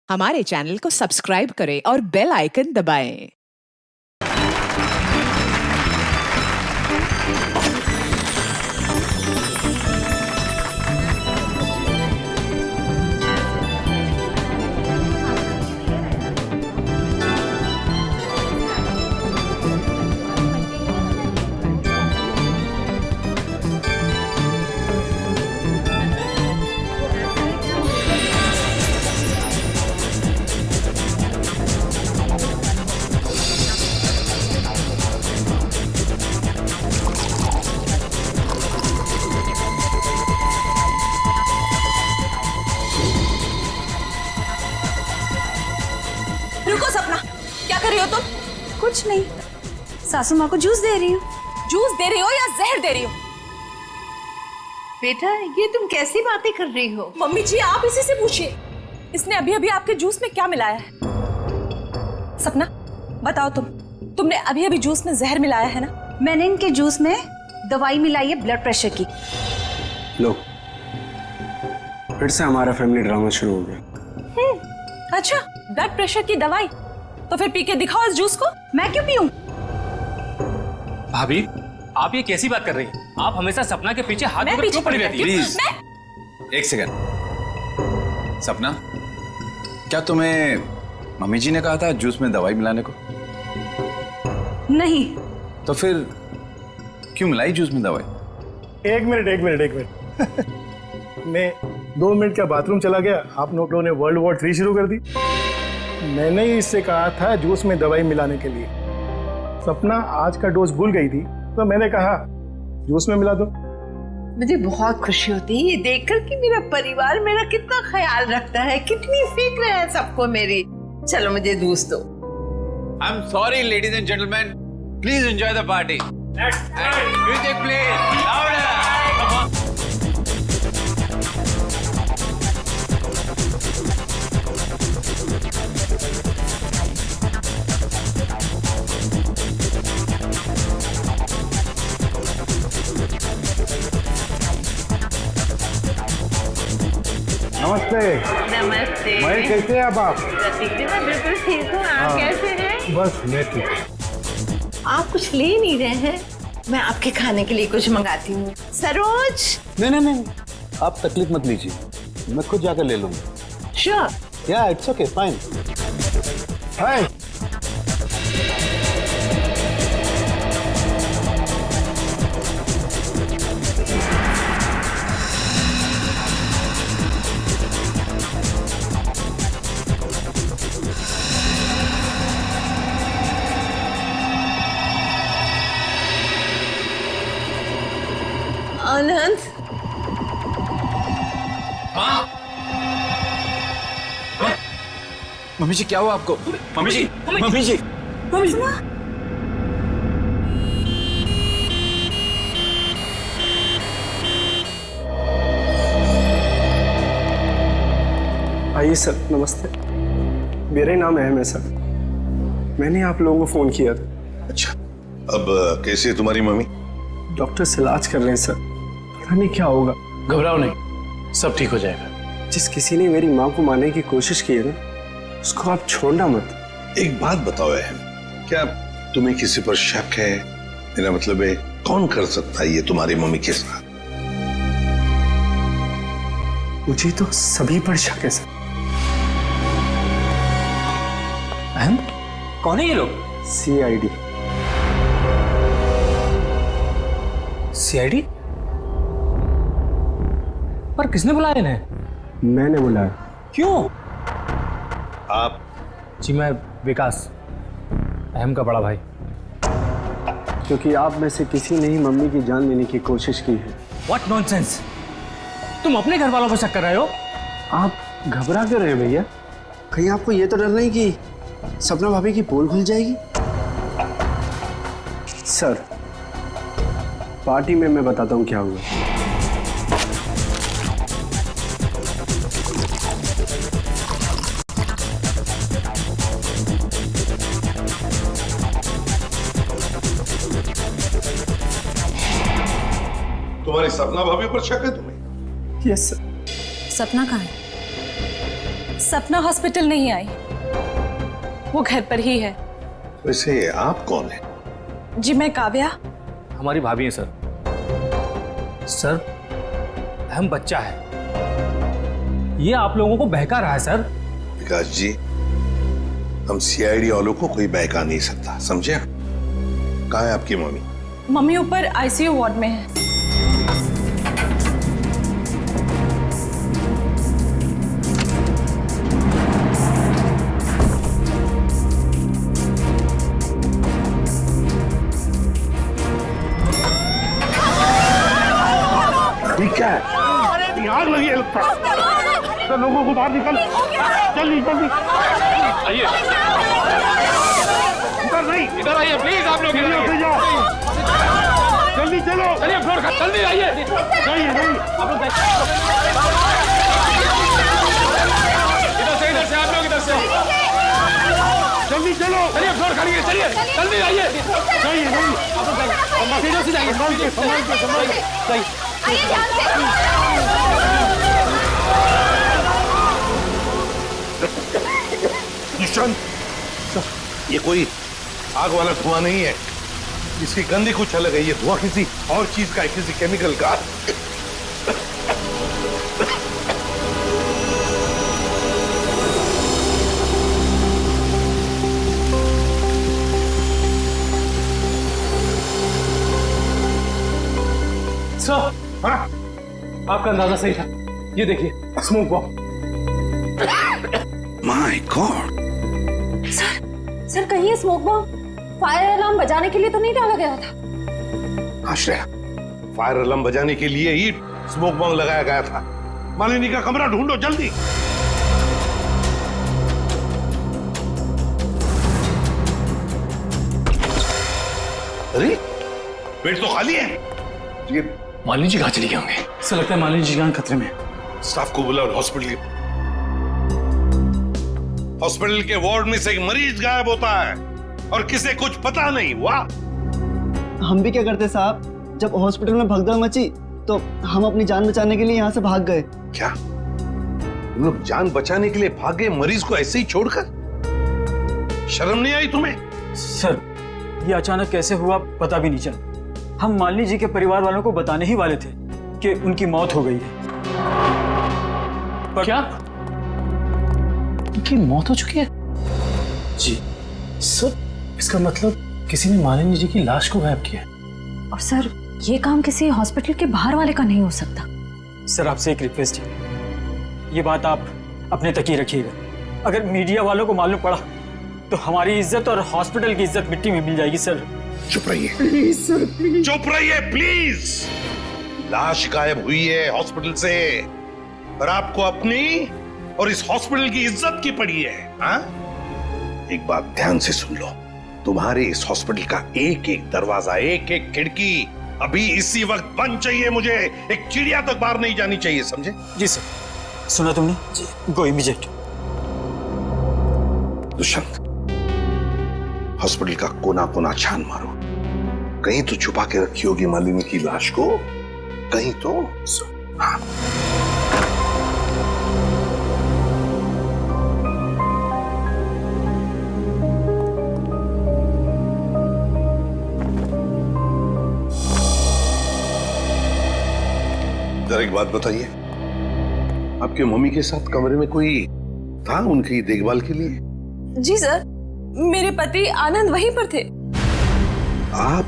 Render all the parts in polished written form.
हमारे चैनल को सब्सक्राइब करें और बेल आइकन दबाएं। रुको सपना, क्या कर रही हो तुम? कुछ नहीं, सासू माँ को जूस दे रही हूँ। जूस दे रही हो या जहर दे रही हो? बेटा ये तुम कैसी बातें कर रही हो? मम्मी जी आप इसी से पूछिए, इसने अभी अभी आपके जूस में क्या मिलाया है? सपना बताओ, तुमने अभी अभी जूस में जहर मिलाया है ना? मैंने इनके जूस में दवाई मिलाई है ब्लड प्रेशर की। लो, फिर से हमारा फैमिली ड्रामा शुरू हो गया। अच्छा, ब्लड प्रेशर की दवाई? तो फिर पी के दिखाओ इस जूस को। मैं क्यों पीऊं? भाभी, आप ये कैसी बात कर रही हैं? आप हमेशा सपना के पीछे हाथ धोकर क्यों पड़ी रहती हैं? प्लीज एक सेकंड। सपना, क्या तुम्हें मम्मी जी ने कहा था जूस में दवाई मिलाने को? नहीं। तो फिर क्यों मिलाई जूस में दवाई? एक मिनट मैं 2 मिनट का बाथरूम चला गया, आप लोगों ने वर्ल्ड वॉर 3 शुरू कर दी। मैंने ही इससे कहा था जूस में दवाई मिलाने के लिए। सपना आज का डोज भूल गई थी, तो मैंने कहा जूस में मिला दो। मुझे बहुत खुशी होती है ये देखकर कि मेरा परिवार मेरा कितना ख्याल रखता है, कितनी फिक्र है सबको मेरी। चलो मुझे जूस दो। I am sorry ladies and gentleman, please enjoy the party. Music please louder. नमस्ते। नमस्ते। मैं कैसे हैं आप? प्रतीक जी मैं बिल्कुल ठीक हूँ, आप कैसे हैं? बस मैं ठीक हूँ। आप कुछ ले नहीं रहे हैं? मैं आपके खाने के लिए कुछ मंगाती हूँ। सरोज। नहीं, आप तकलीफ मत लीजिए, मैं खुद जाकर ले लूंगा। श्योर। या it's okay, fine. Hi. Anand. Mummy ji क्या हुआ आपको? Mummy ji, mummy ji. आइए सर, नमस्ते। मेरा ही नाम अहम है सर। मैंने आप लोगों को फोन किया था। अच्छा, अब कैसी है तुम्हारी मम्मी? डॉक्टर से इलाज कर रहे हैं सर, पता नहीं क्या होगा। घबराओ नहीं, सब ठीक हो जाएगा। जिस किसी ने मेरी माँ को मारने की कोशिश की है ना, उसको आप छोड़ना मत। एक बात बताओ अहम, क्या तुम्हें किसी पर शक है? मेरा मतलब है कौन कर सकता है ये तुम्हारी मम्मी के साथ? मुझे तो सभी पर शक है सर। अहम, कौन है ये लोग? CID। सीआईडी? पर किसने बुलाया इन्हें? मैंने बुलाया। क्यों? आप? जी मैं विकास, अहम का बड़ा भाई। क्योंकि आप में से किसी ने ही मम्मी की जान लेने की कोशिश की है। What nonsense! तुम अपने घर वालों पर शक कर रहे हो? आप घबरा क्यों रहे हैं भैया? कहीं आपको ये तो डर नहीं कि सपना भाभी की पोल खुल जाएगी? सर, पार्टी में मैं बताता हूँ क्या हुआ। तुम्हारी सपना भाभी पर शक है तुम्हें? Yes sir. सपना कहाँ है? सपना हॉस्पिटल नहीं आई, वो घर पर ही है। वैसे आप कौन है? जी मैं काव्या। हमारी भाभी है सर। सर हम बच्चा है, ये आप लोगों को बहका रहा है सर। विकास जी, हम सीआईडी वालों को कोई बहका नहीं सकता, समझे? कहाँ है आपकी मम्मी? मम्मी ऊपर आईसीयू वार्ड में है। ठीक है, आग लगी है लगता है। तो लोगों को बाहर निकल, जल्दी जल्दी। आइए इधर नहीं, इधर आइए प्लीज, आप लोग इधर आइए। जाओ, जल्दी चलो। चलिए फ्लोर का, जल्दी आइए। नहीं नहीं, आप लोग इधर से आप लोग इधर से जल्दी चलो। चलिए फ्लोर खाली है, चलिए जल्दी आइए। नहीं नहीं, आप लोग सीधे से जाइए, संभाल के संभाल के संभाल के। निशांत, ये कोई आग वाला धुआं नहीं है, इसकी गंदी कुछ अलग है। ये धुआं किसी और चीज का है, किसी केमिकल का। सर हाँ? आपका अंदाजा सही था, ये देखिए smoke bomb. My God, sir कहीं ये स्मोक बॉम्ब फायर अलार्म बजाने के लिए तो नहीं डाला गया था? आश्रया, फायर अलार्म बजाने के लिए ही स्मोक बॉम्ब लगाया गया था। मालिनी का कमरा ढूंढो जल्दी। अरे बेड तो खाली है। ये मालिनी जी कहाँ चली गए होंगे? ऐसा लगता है मालिनी जी जान खतरे में। स्टाफ को बुलाओ, हॉस्पिटल के वार्ड में से एक मरीज गायब होता है और किसे कुछ पता नहीं। वाह, हम भी क्या करते साहब, जब हॉस्पिटल में भगदड़ मची तो हम अपनी जान बचाने के लिए यहाँ से भाग गए। क्या तुम लोग जान बचाने के लिए भागे, मरीज को ऐसे ही छोड़कर? शर्म नहीं आई तुम्हें? सर ये अचानक कैसे हुआ पता भी नहीं चला। हम मालिनी जी के परिवार वालों को बताने ही वाले थे कि उनकी मौत हो गई है। पर क्या उनकी मौत हो चुकी है? जी सर इसका मतलब किसी ने मालिनी जी की लाश को गायब किया। और सर ये काम किसी हॉस्पिटल के बाहर वाले का नहीं हो सकता। सर आपसे एक रिक्वेस्ट है, ये बात आप अपने तक ही रखिएगा। अगर मीडिया वालों को मालूम पड़ा तो हमारी इज्जत और हॉस्पिटल की इज्जत मिट्टी में मिल जाएगी। सर चुप रहिए प्लीज सर, प्लीज चुप रहिए प्लीज। लाश गायब हुई है हॉस्पिटल से और आपको अपनी और इस हॉस्पिटल की इज्जत की पड़ी है। हाँ? एक बात ध्यान से सुन लो, तुम्हारे इस हॉस्पिटल का एक एक दरवाजा, एक एक खिड़की अभी इसी वक्त बंद चाहिए। मुझे एक चिड़िया तक बाहर नहीं जानी चाहिए, समझे? जी सर, सुना तुमने? गो इमीडिएट। दुष्यंत, हॉस्पिटल का कोना कोना छान मारो, कहीं तो छुपा के रखी होगी मालिनी की लाश को, कहीं तो। हाँ। जरा एक बात बताइए, आपके मम्मी के साथ कमरे में कोई था उनकी देखभाल के लिए? जी सर, मेरे पति आनंद वहीं पर थे। आप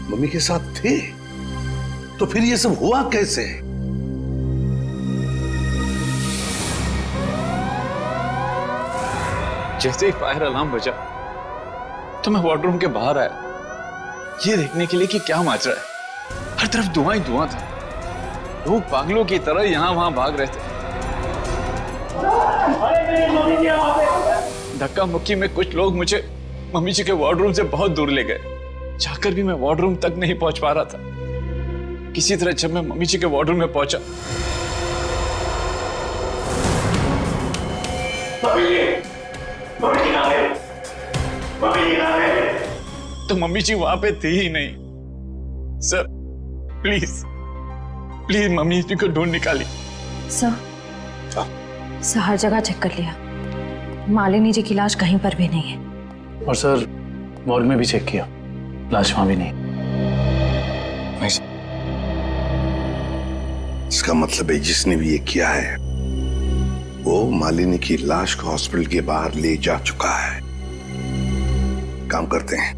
मम्मी के साथ थे? तो फिर ये सब हुआ कैसे? जैसे ही फायर अलार्म बजा तो मैं वार्डरूम के बाहर आया, ये देखने के लिए कि क्या मच रहा है। हर तरफ धुआं ही धुआं था, लोग पागलों की तरह यहां वहां भाग रहे थे। धक्का मुक्की में कुछ लोग मुझे मम्मी जी के वार्डरूम से बहुत दूर ले गए। जाकर भी मैं वार्डरूम तक नहीं पहुंच पा रहा था। किसी तरह जब मैं मम्मी जी के वार्डरूम में पहुंचा तो मम्मी जी वहां पे थी ही नहीं। सर प्लीज प्लीज मम्मी जी को ढूंढ निकाली। सर हर जगह चेक कर लिया, मालिनी जी की लाश कहीं पर भी नहीं है। और सर मॉर्ग में भी चेक किया, लाश वहां भी नहीं। इसका मतलब है जिसने भी ये किया है वो मालिनी की लाश को हॉस्पिटल के बाहर ले जा चुका है। काम करते हैं,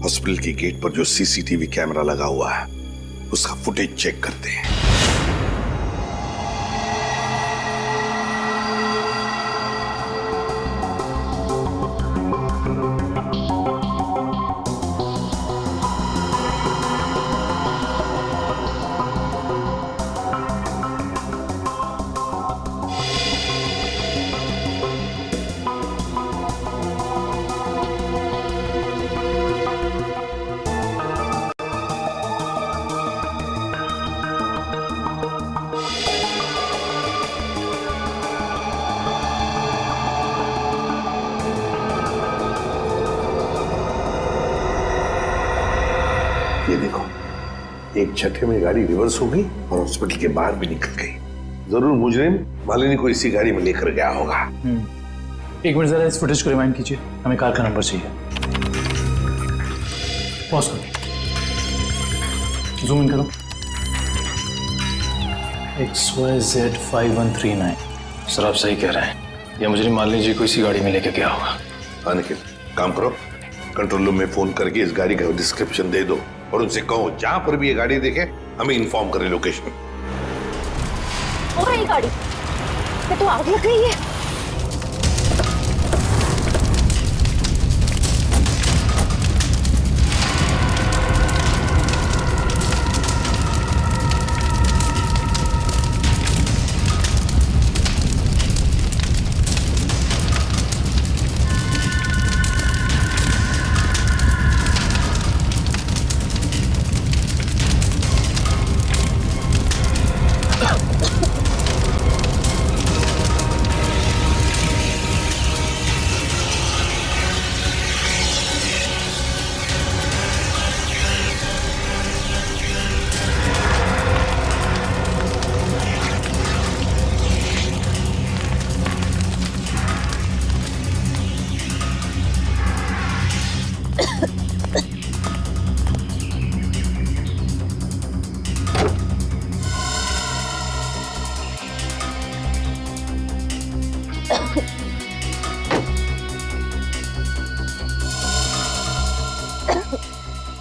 हॉस्पिटल के गेट पर जो सीसीटीवी कैमरा लगा हुआ है उसका फुटेज चेक करते हैं। ये देखो, एक झटके में गाड़ी रिवर्स हो गई और हॉस्पिटल के बाहर भी निकल गई। जरूर मुजरिम मालिनी को इसी गाड़ी में लेकर गया होगा। एक मिनट जरा इस फुटेज को रिमाइंड कीजिए, हमें कार का नंबर चाहिए। पॉज करो, जूम इन करो। XYZ5139। सर आप सही कह रहे हैं, या मुजरिम मालिनी जी को इसी गाड़ी में लेके गया होगा। निखिल, काम करो, कंट्रोल रूम में फोन करके इस गाड़ी का डिस्क्रिप्शन दे दो और उनसे कहो जहां पर भी ये गाड़ी देखे हमें इन्फॉर्म करें लोकेशन। और ये गाड़ी ये तो आग लग गई है।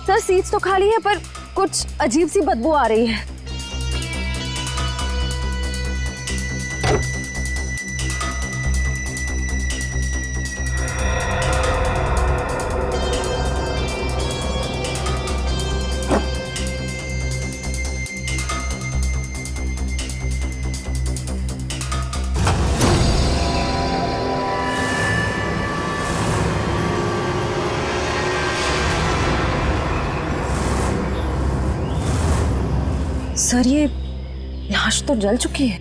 सर सीट्स तो खाली है पर कुछ अजीब सी बदबू आ रही है। सर ये लाश तो जल चुकी है।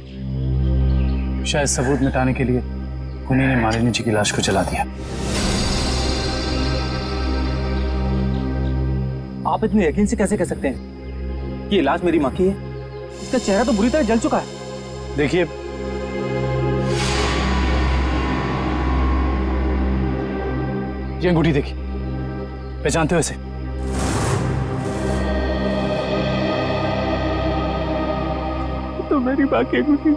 शायद सबूत मिटाने के लिए उन्हीं ने मालिनी जी की लाश को जला दिया। आप इतने यकीन से कैसे कह सकते हैं कि ये लाश मेरी मां की है? इसका चेहरा तो बुरी तरह जल चुका है। देखिए, ये अंगूठी देखिए, पहचानते हो इसे? तो मेरी मां की अंगूठी।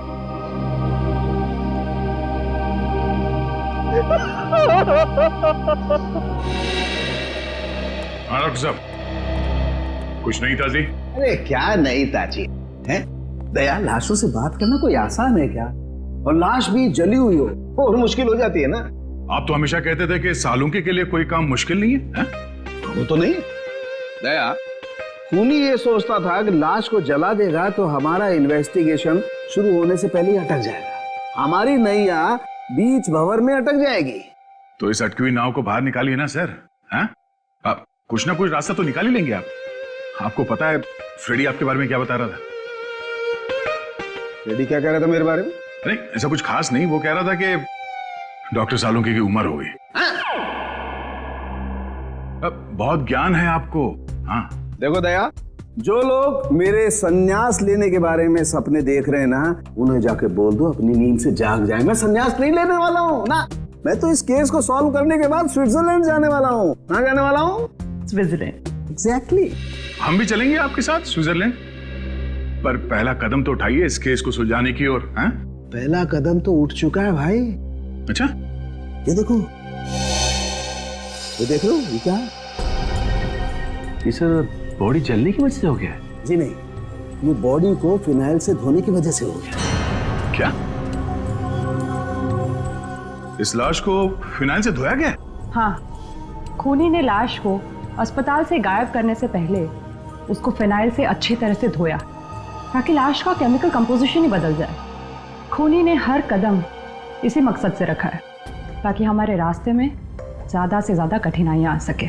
हाँ डॉक्टर साहब, कुछ नहीं ताजी? अरे क्या नहीं ताजी है? दया, लाशों से बात करना कोई आसान है क्या? और लाश भी जली हुई हो और मुश्किल हो जाती है ना। आप तो हमेशा कहते थे कि सालुंकी के लिए कोई काम मुश्किल नहीं है, वो तो नहीं दया, खूनी ये सोचता था कि लाश को जला देगा तो हमारा इन्वेस्टिगेशन शुरू होने से पहले ही अटक जाएगा, हमारी नैया बीच भंवर में अटक जाएगी। तो इस अटकी हुई नाव को बाहर निकालिए ना सर। हैं? आप कुछ ना कुछ रास्ता तो निकाल ही लेंगे आप। आपको पता है फ्रेडी आपके बारे में क्या बता रहा था? फ्रेडी क्या कह रहा था मेरे बारे में? नहीं, ऐसा कुछ खास नहीं। वो कह रहा था कि डॉक्टर सालुंकी की उम्र हो गई। अब बहुत ज्ञान है आपको। हाँ देखो दया, जो लोग मेरे संन्यास लेने के बारे में सपने देख रहे हैं ना, उन्हें जाके बोल दो अपनी नींद से जाग जाए। मैं संन्यास नहीं लेने वाला हूँ ना, मैं तो इस केस को सॉल्व करने के बाद स्विट्जरलैंड जाने वाला हूँ। कहाँ जाने वाला हूँ? स्विट्जरलैंड। एग्जैक्टली। हम भी चलेंगे आपके साथ स्विट्जरलैंड, पर पहला कदम तो उठाइए इस केस को सुलझाने की ओर। पहला कदम तो उठ चुका है भाई। अच्छा, ये देखो, ये देख लो, ये क्या है? ये सर बॉडी जलने की वजह से हो गया है? जी नहीं, ये बॉडी को फिनाइल से धोने की वजह से हो गया। क्या इस लाश को फिनाइल से धोया गया? हाँ, खूनी ने लाश को अस्पताल से गायब करने से पहले उसको फिनाइल से अच्छी तरह से धोया ताकि लाश का केमिकल कंपोजिशन ही बदल जाए। खूनी ने हर कदम इसी मकसद से रखा है ताकि हमारे रास्ते में ज्यादा से ज्यादा कठिनाइयां आ सके।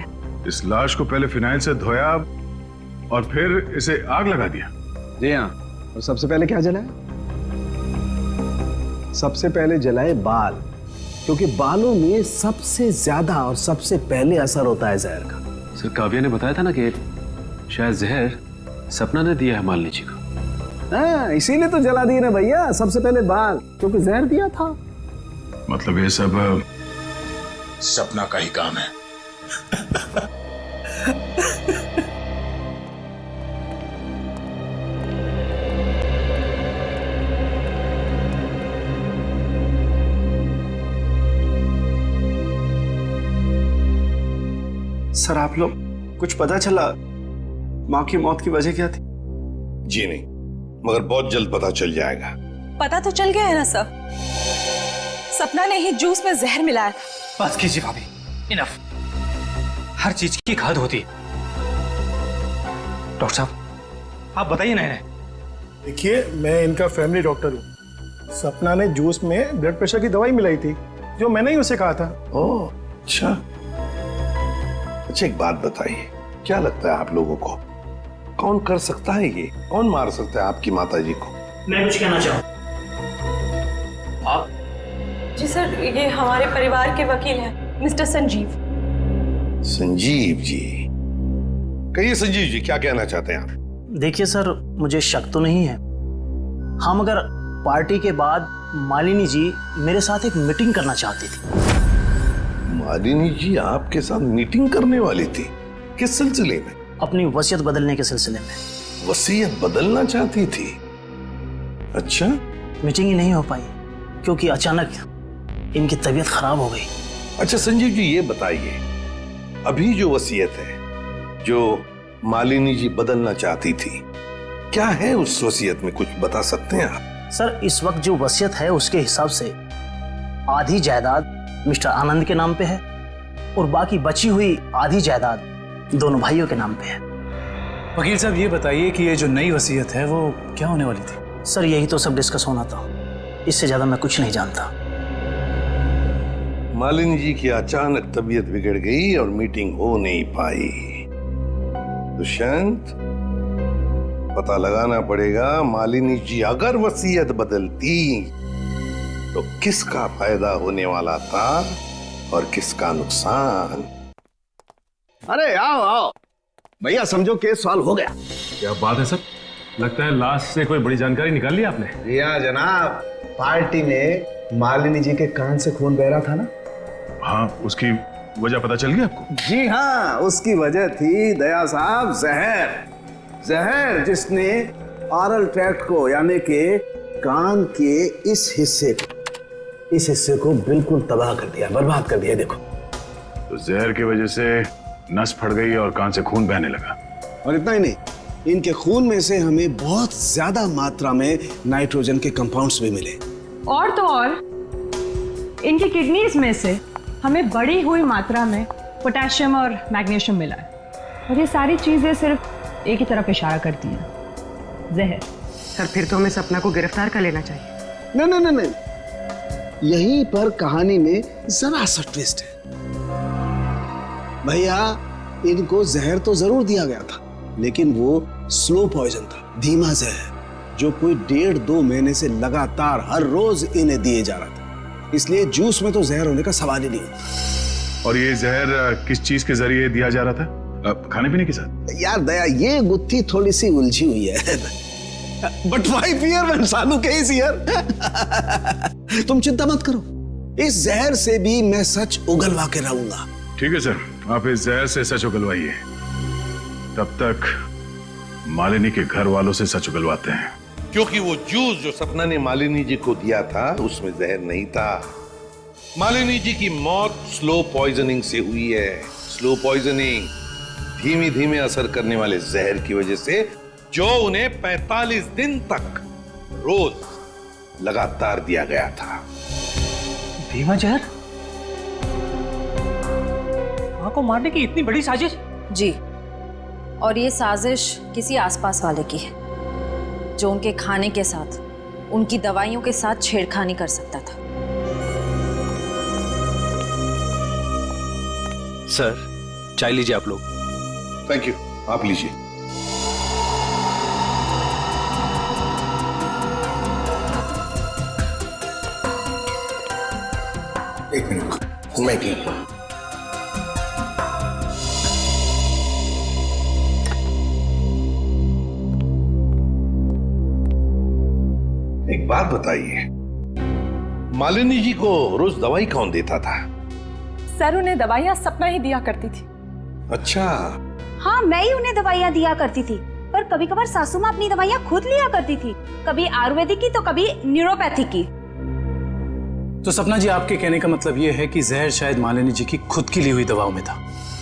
इस लाश को पहले फिनाइल से धोया और फिर इसे आग लगा दिया? जी हाँ। और सबसे पहले क्या जलाए? सबसे पहले जलाए बाल, क्योंकि बालों में सबसे ज्यादा और सबसे पहले असर होता है जहर का। सर काव्या ने बताया था ना कि शायद जहर सपना ने दिया है मालिनी जी को। हाँ, इसीलिए तो जला दिए ना भैया, सबसे पहले बाल, क्योंकि जहर दिया था। मतलब ये सब सपना का ही काम है। सर आप लोग कुछ पता चला माँ की मौत की वजह क्या थी? जी नहीं, मगर बहुत जल्द पता चल जाएगा। पता तो चल गया है ना सर, सपना ने ही जूस में जहर मिलाया था। बस कीजिए भाभी, इनफ। हर चीज की खाद होती है। डॉक्टर साहब आप बताइए ना। देखिए, मैं इनका फैमिली डॉक्टर हूँ। सपना ने जूस में ब्लड प्रेशर की दवाई मिलाई थी, जो मैंने ही उसे कहा था। ओह अच्छा। अच्छा एक बात बताइए, क्या लगता है आप लोगों को कौन कर सकता है ये? कौन मार सकता है आपकी माता जी को? मैं कुछ कहना चाहूँ। जी सर, ये हमारे परिवार के वकील हैं, मिस्टर संजीव। संजीव जी, कहिए संजीव जी, क्या कहना चाहते हैं आप? देखिए सर, मुझे शक तो नहीं है। हाँ, मगर पार्टी के बाद मालिनी जी मेरे साथ एक मीटिंग करना चाहती थी। मालिनी जी आपके साथ मीटिंग करने वाली थी? किस सिलसिले में? अपनी वसीयत बदलने के सिलसिले में। वसीयत बदलना चाहती थी? अच्छा। मीटिंग ही नहीं हो पाई क्योंकि अचानक इनकी तबीयत खराब हो गई। अच्छा संजीव जी, ये बताइए, अभी जो वसीयत है जो मालिनी जी बदलना चाहती थी, क्या है उस वसीयत में? कुछ बता सकते हैं आप? सर, इस वक्त जो वसीयत है उसके हिसाब से आधी जायदाद मिस्टर आनंद के नाम पे है और बाकी बची हुई आधी जायदाद दोनों भाइयों के नाम पे है। वकील साहब ये बताइए कि ये जो नई वसीयत है वो क्या होने वाली थी? सर, यही तो सब डिस्कस होना था, इससे ज्यादा मैं कुछ नहीं जानता। मालिनी जी की अचानक तबीयत बिगड़ गई और मीटिंग हो नहीं पाई। दुष्यंत, पता लगाना पड़ेगा मालिनी जी अगर वसीयत बदलती तो किसका फायदा होने वाला था और किसका नुकसान। अरे आओ आओ भैया, समझो केस सॉल्व हो गया। क्या बात है सर, लगता है लाश से कोई बड़ी जानकारी निकाल ली आपने। रिया जनाब, पार्टी में मालिनी जी के कान से खून बह रहा था ना? हाँ, उसकी वजह पता चल गई आपको? जी हाँ, उसकी वजह थी दया साहब जहर। जहर जिसने ऑरल ट्रैक्ट को यानी कि कान के इस हिस्से को बिल्कुल तबाह कर दिया, बर्बाद कर दिया। देखो, तो जहर की वजह से नस फट गई और कान से खून बहने लगा। और इतना ही नहीं, इनके खून में से हमें बहुत ज्यादा मात्रा में नाइट्रोजन के कंपाउंड्स भी मिले। और तो और इनकी किडनीज में से हमें बढ़ी हुई मात्रा में पोटेशियम और मैग्नीशियम मिला है। और ये सारी चीजें सिर्फ एक ही तरफ इशारा करती हैं, जहर। सर, फिर तो हमें सपना को गिरफ्तार कर लेना चाहिए। नहीं, यहीं पर कहानी में जरा सा ट्विस्ट है भैया। इनको जहर तो जरूर दिया गया था, लेकिन वो स्लो पॉइजन था, धीमा जहर, जो कोई 1.5-2 महीने से लगातार हर रोज इन्हें दिए जा रहा था। इसलिए जूस में तो जहर होने का सवाल ही नहीं होता। और ये जहर किस चीज के जरिए दिया जा रहा था? खाने पीने के साथ? यार दया, ये गुत्थी थोड़ी सी उलझी हुई है, बट वाई फियर व्हेन सानू इज हियर? तुम चिंता मत करो, इस जहर से भी मैं सच उगलवा के रहूंगा। ठीक है सर, आप इस जहर से सच उगलवाइए, तब तक मालिनी के घर वालों से सच उगलवाते हैं। क्योंकि वो जूस जो सपना ने मालिनी जी को दिया था उसमें जहर नहीं था। मालिनी जी की मौत स्लो पॉइजनिंग से हुई है। स्लो पॉइजनिंग, धीमे धीमे असर करने वाले जहर की वजह से, जो उन्हें 45 दिन तक रोज लगातार दिया गया था। धीमा जहर? मां को मारने की इतनी बड़ी साजिश? जी, और ये साजिश किसी आसपास वाले की है जो उनके खाने के साथ, उनकी दवाइयों के साथ छेड़खानी कर सकता था। सर, चाय लीजिए आप लोग। थैंक यू, आप लीजिए। एक मिनट, मैं क्लीन। एक बात बताइए, मालिनी जी को रोज दवाई कौन देता था? सर, उन्हें दवाइयां सपना ही दिया करती थी। अच्छा। हाँ, मैं ही उन्हें दवाइयाँ दिया करती थी, पर कभी कभार सासू माँ अपनी दवाइयाँ खुद लिया करती थी, कभी आयुर्वेदिक की तो कभी न्यूरोपैथिक की। तो सपना जी, आपके कहने का मतलब ये है कि जहर शायद मालिनी जी की खुद की ली हुई दवाओं में था?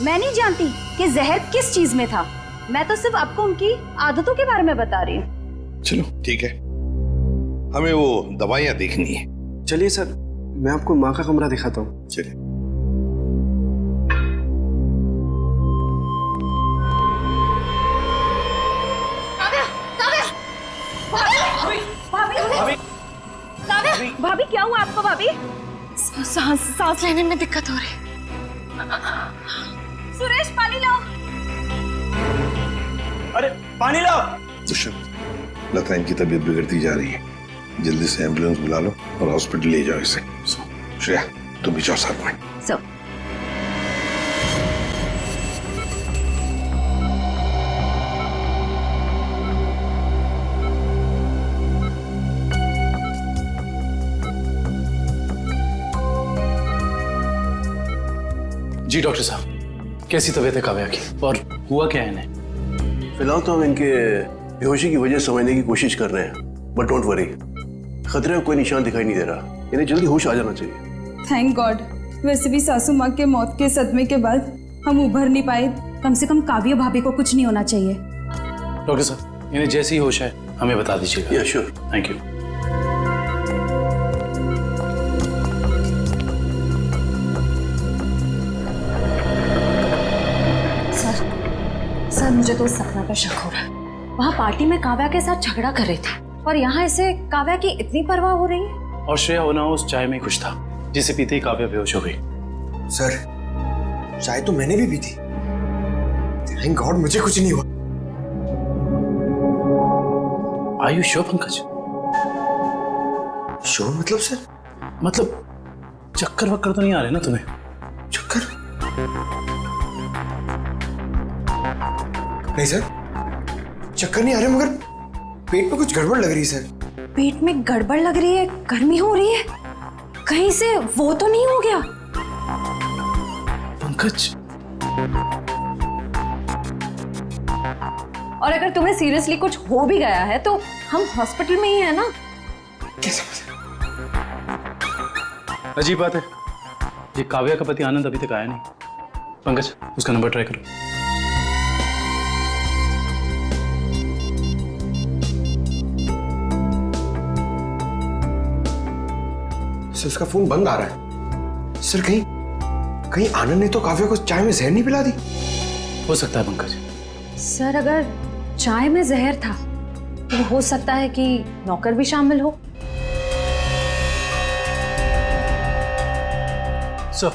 मैं नहीं जानती कि जहर किस चीज में था, मैं तो सिर्फ आपको उनकी आदतों के बारे में बता रही हूँ। चलो ठीक है, हमें वो दवाइयां देखनी है। चलिए सर, मैं आपको माँ का कमरा दिखाता हूँ। चलिए। भाभी, क्या हुआ आपको भाभी? सांस लेने में दिक्कत हो रही। सुरेश, पानी लाओ। अरे पानी लाओ। दुष्यंत, लता इनकी तबीयत बिगड़ती जा रही है, जल्दी से एम्बुलेंस बुला लो और हॉस्पिटल ले जाओ इसे। श्रेया, तुम भी जाओ साथ में। जी डॉक्टर साहब, कैसी तबीयत है काव्या की और हुआ क्या है इन्हें? फिलहाल तो हम इनके बेहोशी की वजह समझने की कोशिश कर रहे हैं, बट डोंट वरी, खतरे का कोई निशान दिखाई नहीं दे रहा। इन्हें जल्दी होश आ जाना चाहिए। Thank God. वैसे भी सासू माँ के मौत के सदमे के बाद हम उभर नहीं पाए। कम से कम काव्या भाभी को कुछ नहीं होना चाहिए। डॉक्टर साहब, इन्हें जैसी होश है हमें बता दीजिएगा। या श्योर। Thank you. सर, मुझे तो सपना पर शक हो रहा है। वहाँ पार्टी में काव्या के साथ झगड़ा कर रही थी और यहाँ इसे काव्या की इतनी परवाह हो रही है। और श्रेया होना उस चाय में खुश था जिसे पीते ही काव्या बेहोश हो गई। सर, चाय तो मैंने भी पी थी। थैंक गॉड मुझे कुछ नहीं हुआ। Are you sure Pankaj? Sure मतलब सर? मतलब चक्कर वक्कर तो नहीं आ रहे ना तुम्हें? चक्कर? नहीं सर, चक्कर नहीं आ रहे, मगर पेट में कुछ गड़बड़ लग रही है सर। पेट में गड़बड़ लग रही है, गर्मी हो रही है, कहीं से वो तो नहीं हो गया? पंकज, और अगर तुम्हें सीरियसली कुछ हो भी गया है तो हम हॉस्पिटल में ही है ना। कैसे? अजीब बात है, ये काव्या का पति आनंद अभी तक आया नहीं। पंकज, उसका नंबर ट्राई करो। सर, उसका फोन बंद आ रहा है। सर, कहीं आनंद ने तो काव्या को चाय में जहर नहीं पिला दी? हो सकता है पंकज। सर, अगर चाय में जहर था तो हो सकता है कि नौकर भी शामिल हो। सर,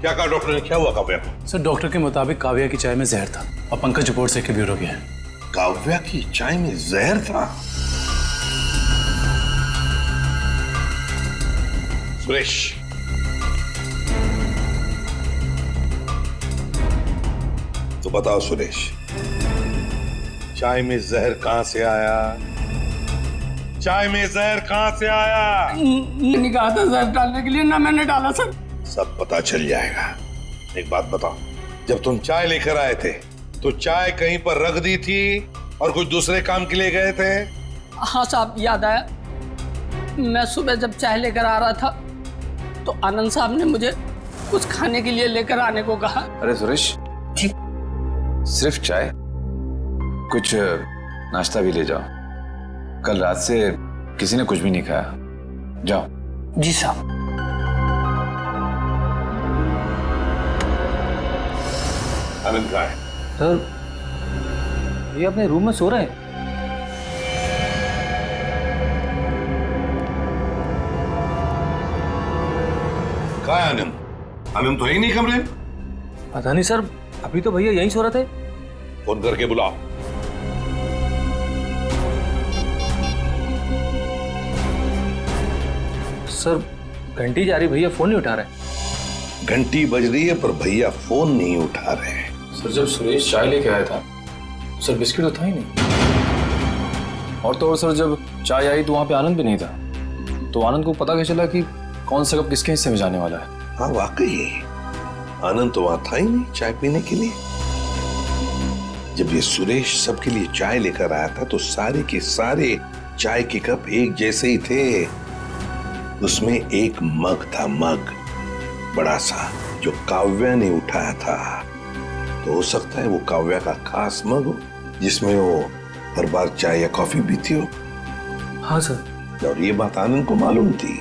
क्या कहा डॉक्टर ने? क्या हुआ काव्या को? सर, डॉक्टर के मुताबिक काव्या की चाय में जहर था और पंकज रिपोर्ट से के ब्यूरो गया है। काव्या की चाय में जहर था? सुरेश, बताओ सुरेश, चाय में जहर कहां से आया? चाय में जहर कहां से आया? मैंने कहा था जहर डालने के लिए, ना मैंने डाला सर। सब पता चल जाएगा। एक बात बताओ, जब तुम चाय लेकर आए थे तो चाय कहीं पर रख दी थी और कुछ दूसरे काम के लिए गए थे? हाँ साहब, याद आया। मैं सुबह जब चाय लेकर आ रहा था तो आनंद साहब ने मुझे कुछ खाने के लिए लेकर आने को कहा। अरे सुरेश, सिर्फ चाय? कुछ नाश्ता भी ले जाओ। कल रात से किसी ने कुछ भी नहीं खाया। जाओ। जी साहब। आनंद कहाँ है? सर, ये अपने रूम में सो रहे हैं। कहाँ है आनंद? आनंद तो है ही नहीं कमरे में। पता नहीं सर, अभी तो भैया यहीं सो रहे थे। फोन करके बुलाओ। सर, घंटी जा रही, भैया फोन नहीं उठा रहे। घंटी बज रही है पर भैया फोन नहीं उठा रहे हैं। सर, जब सुरेश चाय लेके आया था सर, बिस्किट तो था ही नहीं। और तो और सर, जब चाय आई तो वहां पे आनंद भी नहीं था। तो आनंद को पता कैसे चला कि कौन सा कप किसके हिस्से में जाने वाला है? हाँ वाकई, आनंद तो वहां था ही नहीं चाय पीने के लिए। जब ये सुरेश सबके लिए चाय लेकर आया था तो सारे के सारे चाय के कप एक जैसे ही थे। उसमें एक मग था, मग बड़ा सा, जो काव्या ने उठाया था। तो हो सकता है वो काव्या का खास मग हो जिसमें वो हर बार चाय या कॉफी पीती हो। हाँ सर। और ये बात आनंद को मालूम थी।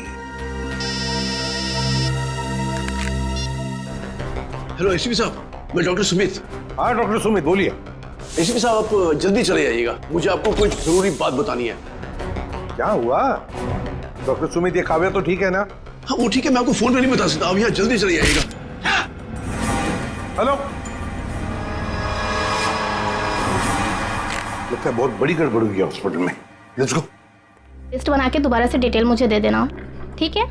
हेलो एसीपी साहब, मैं डॉक्टर सुमित। हाँ डॉक्टर सुमित, बोलिए। एसीपी साहब, आप जल्दी चले आइएगा, मुझे आपको कोई जरूरी बात बतानी है। क्या हुआ डॉक्टर सुमित? ये काव्या तो ठीक है ना? हाँ वो ठीक है, मैं आपको फोन पे नहीं बता सकता। आप यहाँ जल्दी चले आइएगा। हेलो, लगता है बहुत बड़ी गड़बड़ हुई है हॉस्पिटल में। Let's go. लिस्ट बना के दोबारा से डिटेल मुझे दे देना, ठीक है?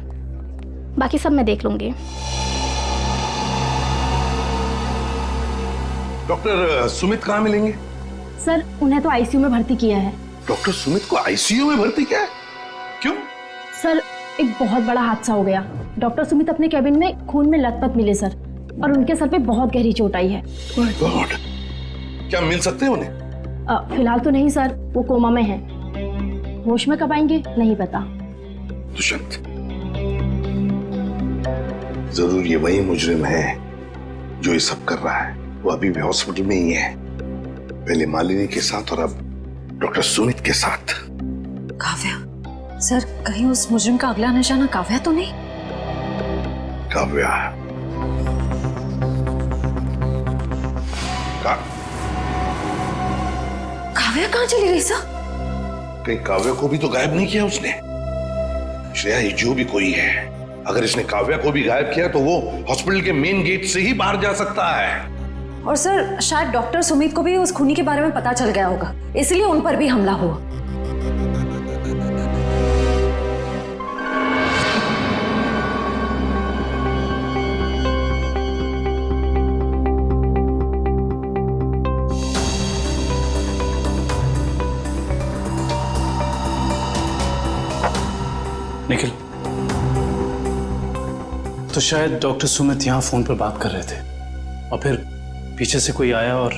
बाकी सब मैं देख लूंगी। डॉक्टर सुमित कहाँ मिलेंगे? सर, उन्हें तो आईसीयू में भर्ती किया है। डॉक्टर सुमित को आईसीयू में भर्ती किया है? क्यों? सर, एक बहुत बड़ा हादसा हो गया। डॉक्टर सुमित अपने कैबिन में खून में लथपथ मिले सर, और उनके सर पे बहुत गहरी चोट आई है। माय गॉड, क्या मिल सकते हैं उन्हें? फिलहाल तो नहीं सर, वो कोमा में हैं। होश में कब आएंगे नहीं पता। दुष्यंत, जरूर ये वही मुजरिम है जो ये सब कर रहा है। वो अभी भी हॉस्पिटल में ही है, पहले मालिनी के साथ और अब डॉक्टर सुमित के साथ। काव्या सर, कहीं उस मुजरिम का अगला निशाना काव्या तो नहीं? काव्या काव्या कहाँ चली गई सर? कहीं काव्या को भी तो गायब नहीं किया उसने? श्रेया, ये जो भी कोई है, अगर इसने काव्या को भी गायब किया तो वो हॉस्पिटल के मेन गेट से ही बाहर जा सकता है। और सर, शायद डॉक्टर सुमित को भी उस खूनी के बारे में पता चल गया होगा, इसलिए उन पर भी हमला हुआ। निखिल, तो शायद डॉक्टर सुमित यहाँ फोन पर बात कर रहे थे और फिर पीछे से कोई आया और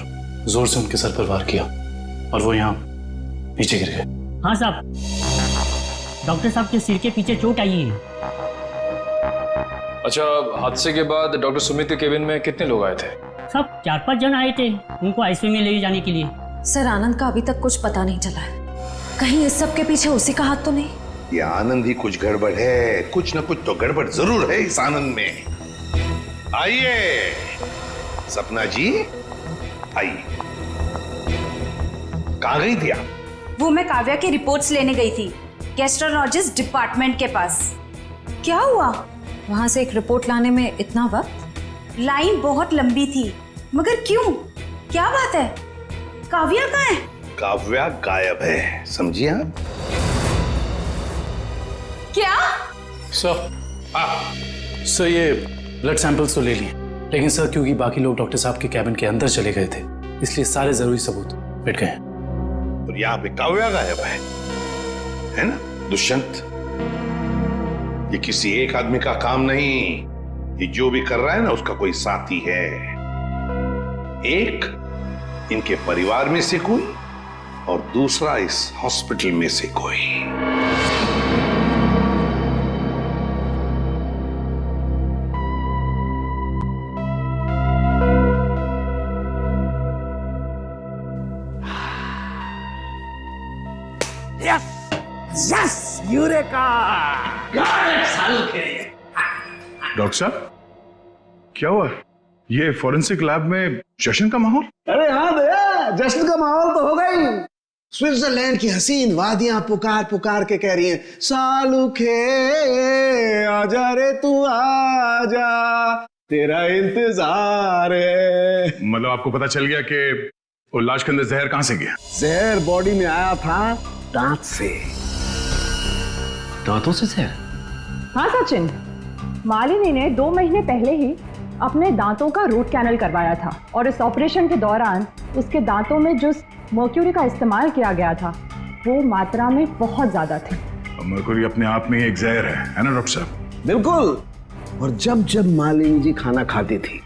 जोर से उनके सर पर वार किया और वो यहाँ नीचे गिर गए। हाँ साहब, डॉक्टर साहब के सिर के पीछे चोट आई है। अच्छा, हादसे के बाद डॉक्टर सुमित के केबिन में कितने लोग आए थे? सब 4-5 जन आए थे उनको आईसीयू में ले जाने के लिए। सर, आनंद का अभी तक कुछ पता नहीं चला है। कहीं इस सब के पीछे उसी का हाथ तो नहीं? ये आनंद ही कुछ गड़बड़ है, कुछ ना कुछ तो गड़बड़ जरूर है इस आनंद में। आइए सपना जी, आइए। कहाँ गई थी आप? वो मैं काव्या की रिपोर्ट्स लेने गई थी गैस्ट्रोलॉजिस्ट डिपार्टमेंट के पास। क्या हुआ? वहां से एक रिपोर्ट लाने में इतना वक्त? लाइन बहुत लंबी थी, मगर क्यों? क्या बात है? काव्या कहाँ है? काव्या गायब है, समझिए आप? क्या? सर ये ब्लड सैंपल्स तो ले लिए, लेकिन सर क्योंकि बाकी लोग डॉक्टर साहब के कैबिन के अंदर चले गए थे इसलिए सारे जरूरी सबूत मिट गए। और यहाँ पे काव्या गायब है ना दुष्यंत? ये किसी एक आदमी का काम नहीं, ये जो भी कर रहा है ना उसका कोई साथी है। एक इनके परिवार में से कोई और दूसरा इस हॉस्पिटल में से कोई। Yes eureka. डॉक्टर साहब क्या हुआ? ये फॉरेंसिक लैब में जश्न का माहौल? अरे हाँ भैया, जश्न का माहौल तो होगा ही। स्विट्जरलैंड की हसीन वादियां पुकार पुकार के कह रही हैं, सालुखे आजा रे तू आजा, तेरा इंतजार है। मतलब आपको पता चल गया कि वो लाश के अंदर जहर कहां से गया? जहर बॉडी में आया था दांत से। दांतों से जहर? हाँ सचिन, मालिनी ने 2 महीने पहले ही अपने दांतों का रूट कैनल करवाया था और इस ऑपरेशन के दौरान उसके दांतों में जो मर्क्यूरी का इस्तेमाल किया गया था वो मात्रा में बहुत ज्यादा थी। मर्क्यूरी अपने आप में ही एक जहर है ना डॉक्टर साहब? बिल्कुल। और जब जब मालिनी जी खाना खाती थी,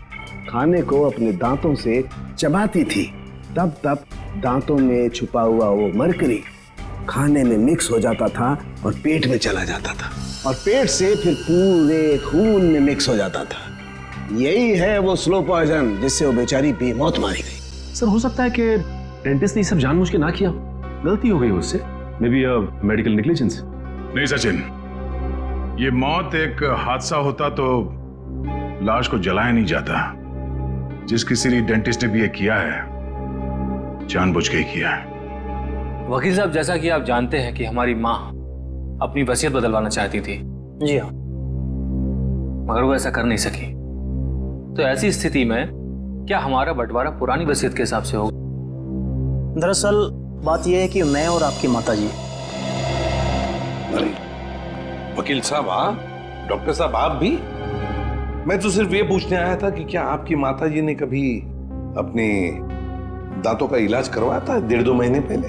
खाने को अपने दांतों से चबाती थी, तब तब दांतों में छुपा हुआ वो मर्क्यूरी खाने में मिक्स हो जाता था और पेट में चला जाता था और पेट से फिर पूरे खून में मिक्स हो जाता था। यही है वो स्लो पॉइजन जिससे वो बेचारी बेमौत मारी गई। सर हो सकता है कि डेंटिस्ट ने सब जानबूझ के ना किया, गलती हो गई उससे, मे बी मेडिकल नेग्लिजेंस। नहीं सचिन, ये मौत एक हादसा होता तो लाश को जलाया नहीं जाता। जिस किसी डेंटिस्ट ने भी ये किया है जानबूझ के किया है। वकील साहब, जैसा कि आप जानते हैं कि हमारी माँ अपनी वसीयत बदलवाना चाहती थी। जी हाँ। मगर वो ऐसा कर नहीं सकी, तो ऐसी स्थिति में क्या हमारा बंटवारा पुरानी वसीयत के हिसाब से होगा? दरअसल बात यह है कि मैं और आपकी माताजी। अरे वकील साहब आप, डॉक्टर साहब आप भी? मैं तो सिर्फ ये पूछने आया था कि क्या आपकी माताजी ने कभी अपने दांतों का इलाज करवाया था 1.5-2 महीने पहले?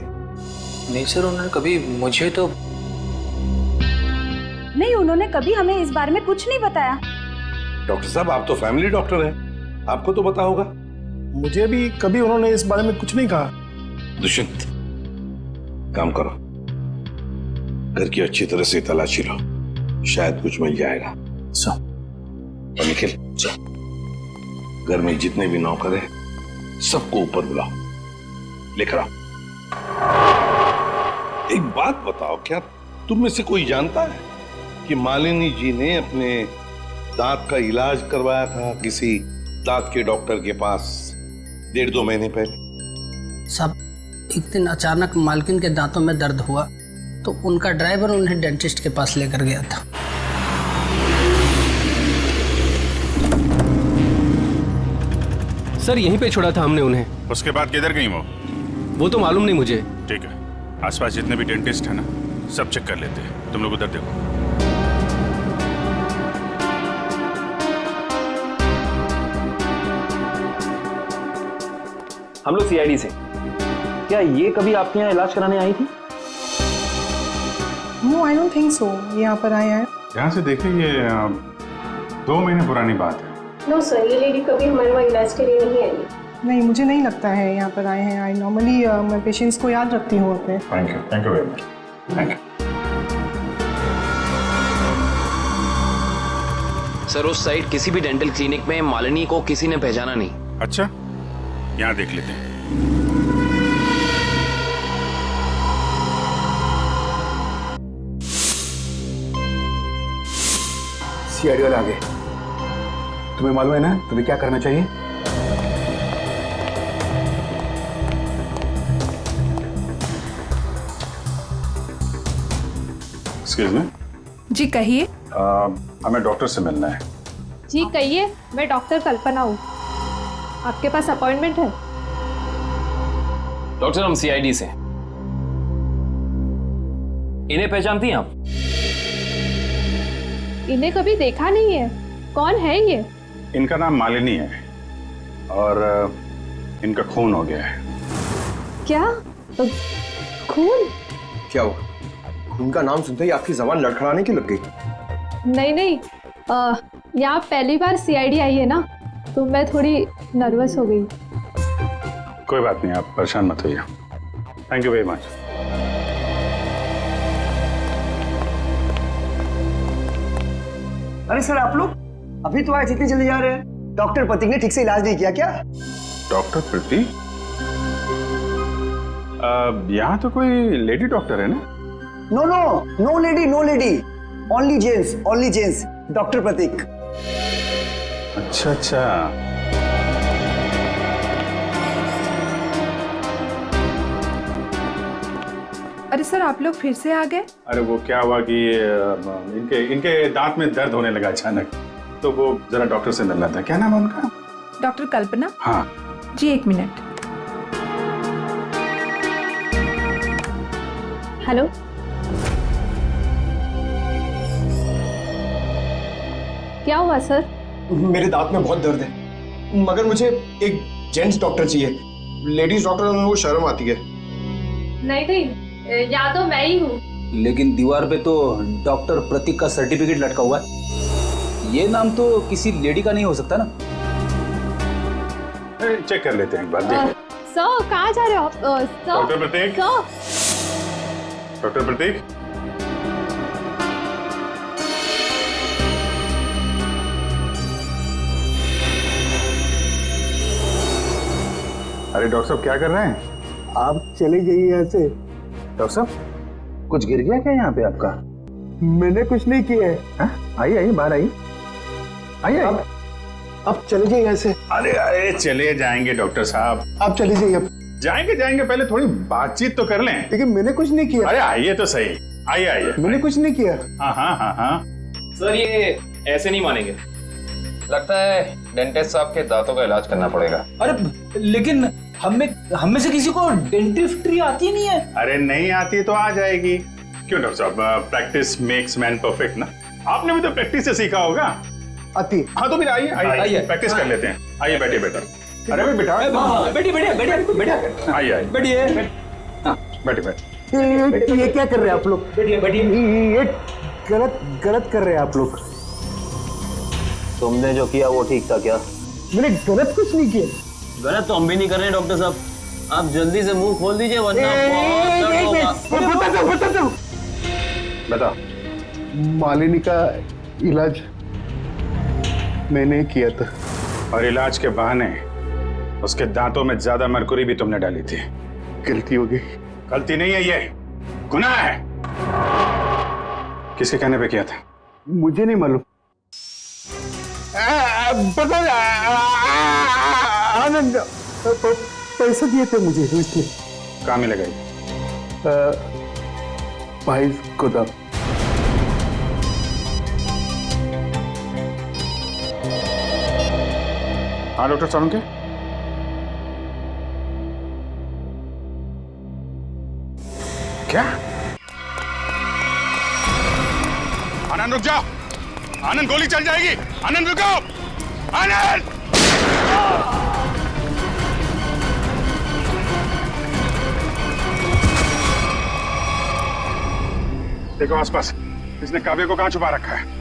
नहीं सर, उन्होंने कभी मुझे तो नहीं, उन्होंने कभी हमें इस बारे में कुछ नहीं बताया। डॉक्टर साहब आप तो फैमिली डॉक्टर हैं, आपको तो पता होगा। मुझे भी कभी उन्होंने इस बारे में कुछ नहीं कहा। दुष्यंत काम करो, घर की अच्छी तरह से तलाशी लो, शायद कुछ मिल जाएगा। और निखिल घर में जितने भी नौकर हैं सबको ऊपर बुलाओ, लेकर आओ। एक बात बताओ, क्या तुम में से कोई जानता है कि मालिनी जी ने अपने दांत का इलाज करवाया था किसी दांत के डॉक्टर के पास 1.5-2 महीने पहले? सब एक दिन अचानक मालकिन के दांतों में दर्द हुआ तो उनका ड्राइवर उन्हें डेंटिस्ट के पास लेकर गया था। सर यहीं पे छोड़ा था हमने उन्हें। उसके बाद किधर गई वो तो मालूम नहीं मुझे। ठीक है, आसपास जितने भी डेंटिस्ट है ना सब चेक कर लेते हैं। तुम लोग उधर देखो। हम लोग सीआईडी से। क्या ये कभी आपके यहाँ इलाज कराने आई थी? No I don't think so. यहाँ पर आए हैं। यहाँ से देखिए, ये 2 महीने पुरानी बात है। नो सर, ये लेडी कभी हमारे वहाँ इलाज के लिए नहीं आई। नहीं, मुझे नहीं लगता है यहाँ पर आए हैं। आई नॉर्मली मैं पेशेंट्स को याद रखती हूँ अपने। Thank you very much. Thank you sir. उस साइड किसी भी डेंटल क्लिनिक में मालिनी को किसी ने पहचाना नहीं। अच्छा, यहाँ देख लेते हैं। सीआईडी वाले आ गए। तुम्हें मालूम है ना तुम्हें क्या करना चाहिए? Excuse me. जी कहिए। हमें डॉक्टर से मिलना है। जी कहिए, मैं डॉक्टर कल्पना हूँ। आपके पास अपॉइंटमेंट है? डॉक्टर हम सीआईडी से। इन्हें पहचानती हैं आप? इन्हें कभी देखा नहीं है। कौन है ये? इनका नाम मालिनी है और इनका खून हो गया है। क्या खून? क्या हुआ? खून का नाम सुनते ही आपकी जबान लड़खड़ाने की लग गई? नहीं, यहाँ पहली बार सीआईडी आई है ना, तो मैं थोड़ी नर्वस हो गई। कोई बात नहीं, आप परेशान मत होइए। Thank you very much. अरे सर, आप लोग अभी तो आज इतनी जल्दी जा रहे हैं? डॉक्टर प्रतीक ने ठीक से इलाज नहीं किया क्या? डॉक्टर प्रतीक? यहाँ तो कोई लेडी डॉक्टर है ना? No no, no lady, no lady, only gents, only gents, doctor Prateek. अच्छा अच्छा। अरे सर, आप लोग फिर से आ गए? अरे वो क्या हुआ कि इनके दांत में दर्द होने लगा अचानक, तो वो जरा डॉक्टर से मिलना था। क्या नाम है उनका? डॉक्टर कल्पना। हाँ जी, 1 मिनट। हेलो, क्या हुआ सर? मेरे दांत में बहुत दर्द है, मगर मुझे एक जेंट्स डॉक्टर चाहिए। लेडीज डॉक्टर में वो शर्म आती है। नहीं, या तो मैं ही हूँ। लेकिन दीवार पे तो डॉक्टर प्रतीक का सर्टिफिकेट लटका हुआ है। ये नाम तो किसी लेडी का नहीं हो सकता ना? चेक कर लेते हैं एक बार, देखिए। सर, कहाँ जा रहे हो आप? डॉक्टर प्रतीक। डॉक्टर प्रतीक, अरे डॉक्टर साहब क्या कर रहे हैं? आप चले जाइए यहाँ से। डॉक्टर साहब, कुछ गिर गया क्या यहाँ पे आपका? मैंने कुछ नहीं किया है। आइए बाहर आइए। आइए। आप चले जाइए यहाँ से। अरे अरे चले जाएंगे डॉक्टर साहब। आप चले जाइए। अब जाएंगे, पहले थोड़ी बातचीत तो कर लें। लेकिन मैंने कुछ नहीं किया। अरे आइए तो सही, आइए। मैंने कुछ नहीं किया। हाँ। सर ये ऐसे नहीं मानेंगे, लगता है डेंटिस्ट साहब के दांतों का इलाज करना पड़ेगा। अरे लेकिन हमें से किसी को डेंटिस्ट्री आती नहीं है। अरे नहीं आती तो आ जाएगी। क्यों डॉक्टर साहब, प्रैक्टिस मेक्स मैन परफेक्ट ना। आपने भी तो प्रैक्टिस से सीखा होगा। आती। हाँ तो फिर आइए प्रैक्टिस कर लेते हैं। आइए बैठिए बेटा। अरे भाई बेटा, आइए बैठिए। ये क्या कर रहे हैं आप लोग? ये गलत कर रहे हैं आप लोग। तुमने जो किया वो ठीक था क्या? मैंने गलत कुछ नहीं किया। गलत तो हम भी नहीं कर रहे डॉक्टर साहब। आप जल्दी से मुंह खोल दीजिए वरना बता। मालिनी का इलाज मैंने किया था। और इलाज के बहाने उसके दांतों में ज्यादा मरकुरी भी तुमने डाली थी। गलती हो गई। गलती नहीं है, ये गुनाह है। किसके कहने पे किया था? मुझे नहीं मालूम। आनंद पैसे दिए थे मुझे, इसलिए। कहाँ मिलेगा ये? भाई को था। हाँ डॉक्टर साहब के क्या? आनंद रुक जाओ। आनंद गोली चल जाएगी। आनंद रुको। आनंद! देखो आसपास, इसने काव्य को कहां छुपा रखा है?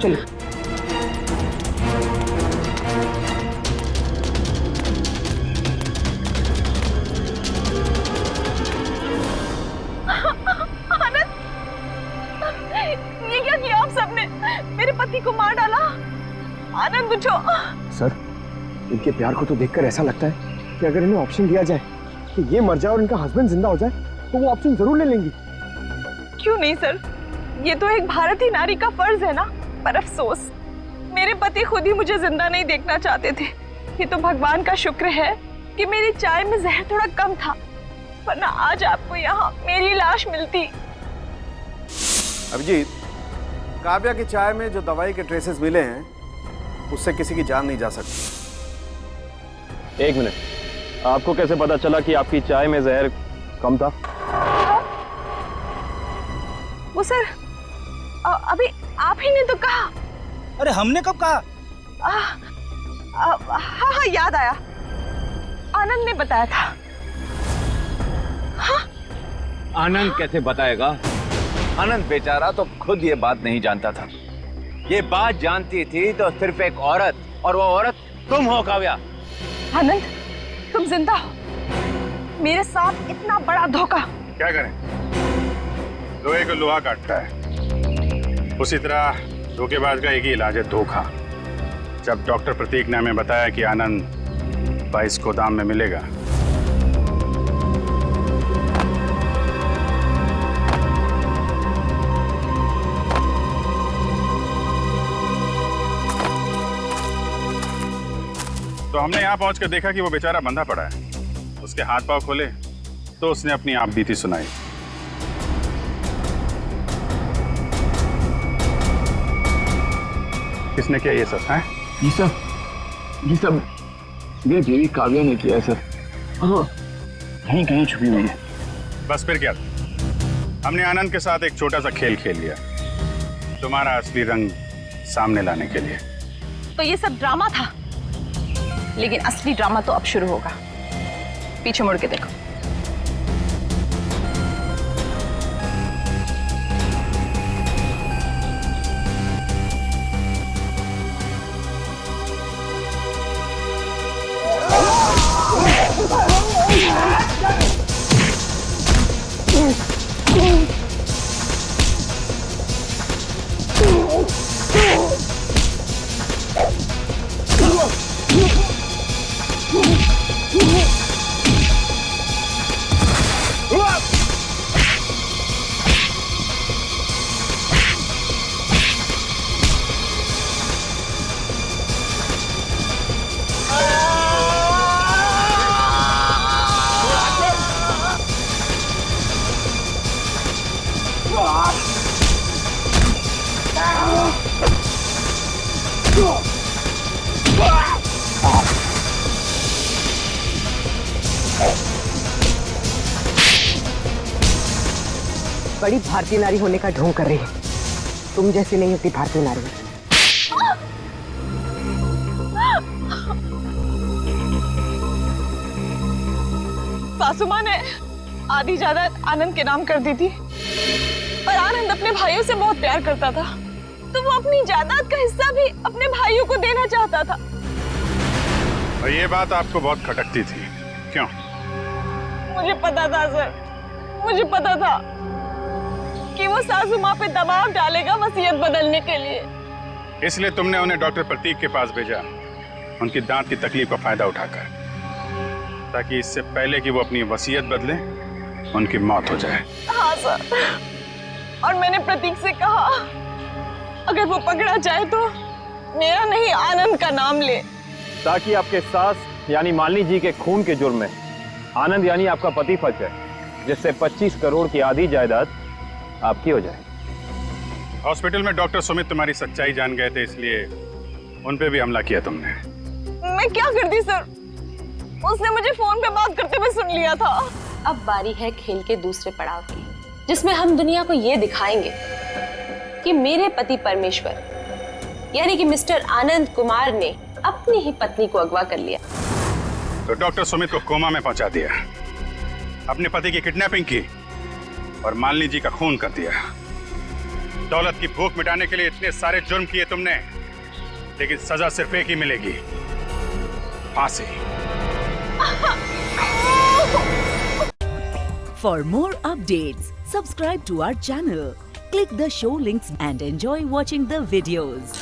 चलो। ये क्या किया आप सबने? मेरे पति को मार डाला। आनंद उठो। सर, इनके प्यार को तो देखकर ऐसा लगता है कि अगर इन्हें ऑप्शन दिया जाए कि ये मर जाए और इनका हस्बैंड जिंदा हो जाए तो वो ऑप्शन जरूर ले लेंगी। क्यों नहीं सर, ये तो एक भारतीय नारी का फर्ज है ना। पर अफसोस मेरे पति खुद ही मुझे जिंदा नहीं देखना चाहते थे। ये तो भगवान का शुक्र है कि मेरी चाय में जहर थोड़ा कम था, वरना आज आपको यहाँ मेरी लाश मिलती अभिजीत, काव्या की चाय में जो दवाई के ट्रेसेस मिले हैं उससे किसी की जान नहीं जा सकती। एक मिनट, आपको कैसे पता चला कि आपकी चाय में जहर कम था? वो सर अभी आप ही ने तो कहा। अरे हमने कब कहा? हाँ याद आया, आनंद ने बताया था। हाँ? आनंद कैसे बताएगा? आनंद बेचारा तो खुद ये बात नहीं जानता था। ये बात जानती थी तो सिर्फ एक औरत, और वो औरत तुम हो काव्या। आनंद, तुम जिंदा हो, मेरे साथ इतना बड़ा धोखा। क्या करें, लोहे को लोहा काटता है, उसी तरह धोखेबाज का एक ही इलाज है, धोखा। जब डॉक्टर प्रतीक ने हमें बताया कि आनंद 22 गोदाम में मिलेगा, तो हमने यहाँ पहुंचकर देखा कि वो बेचारा बंधा पड़ा है। उसके हाथ पांव खोले तो उसने अपनी आप बीती सुनाई। किसने किया ये सब? है ये सब मेरी बीवी काव्या ने किया है सर। हाँ, कहीं कहीं छुपी हुई है। बस फिर क्या, हमने आनंद के साथ एक छोटा सा खेल खेल लिया, तुम्हारा असली रंग सामने लाने के लिए। तो ये सब ड्रामा था, लेकिन असली ड्रामा तो अब शुरू होगा। पीछे मुड़ के देखो। बड़ी भारतीय नारी होने का ढोंग कर रही है। तुम जैसी नहीं होती भारतीय नारी। सासू माँ ने आधी जायदाद आनंद के नाम कर दी थी, और आनंद अपने भाइयों से बहुत प्यार करता था, तो वो अपनी जायदाद का हिस्सा भी अपने भाइयों को देना चाहता था। और ये बात आपको बहुत खटकती थी, क्यों? मुझे पता था सर, मुझे पता था कि वो सासू माँ पे दबाव डालेगा वसीयत बदलने के लिए। इसलिए तुमने उन्हें डॉक्टर प्रतीक के पास भेजा, उनकी दांत की तकलीफ का फायदा उठाकर, ताकि इससे पहले कि वो अपनी वसीयत बदले उनकी मौत हो जाए। हाँ सर, और मैंने प्रतीक से कहा अगर वो पकड़ा जाए तो मेरा नहीं आनंद का नाम ले, ताकि आपके सास यानी मालिनी जी के खून के जुर्म में आनंद यानी आपका पति फंस जाए, जिससे 25 करोड़ की आधी जायदाद आपकी हो जाए। हॉस्पिटल में डॉक्टर सुमित तुम्हारी सच्चाई जान गए थे, इसलिए उन पे भी हमला किया तुमने। मैं क्या करती सर, उसने मुझे फोन पे बात करते हुए सुन लिया था। अब बारी है खेल के दूसरे पड़ाव की, जिसमें हम दुनिया को ये दिखाएंगे कि मेरे पति परमेश्वर यानी कि मिस्टर आनंद कुमार ने अपनी ही पत्नी को अगवा कर लिया। तो डॉक्टर सुमित को कोमा में पहुंचा दिया, अपने पति की किडनैपिंग की और मालिनी जी का खून कर दिया। दौलत की भूख मिटाने के लिए इतने सारे जुर्म किए तुमने, लेकिन सजा सिर्फ एक ही मिलेगी, फांसी। For more updates, subscribe to our channel, click the show links and enjoy watching the videos.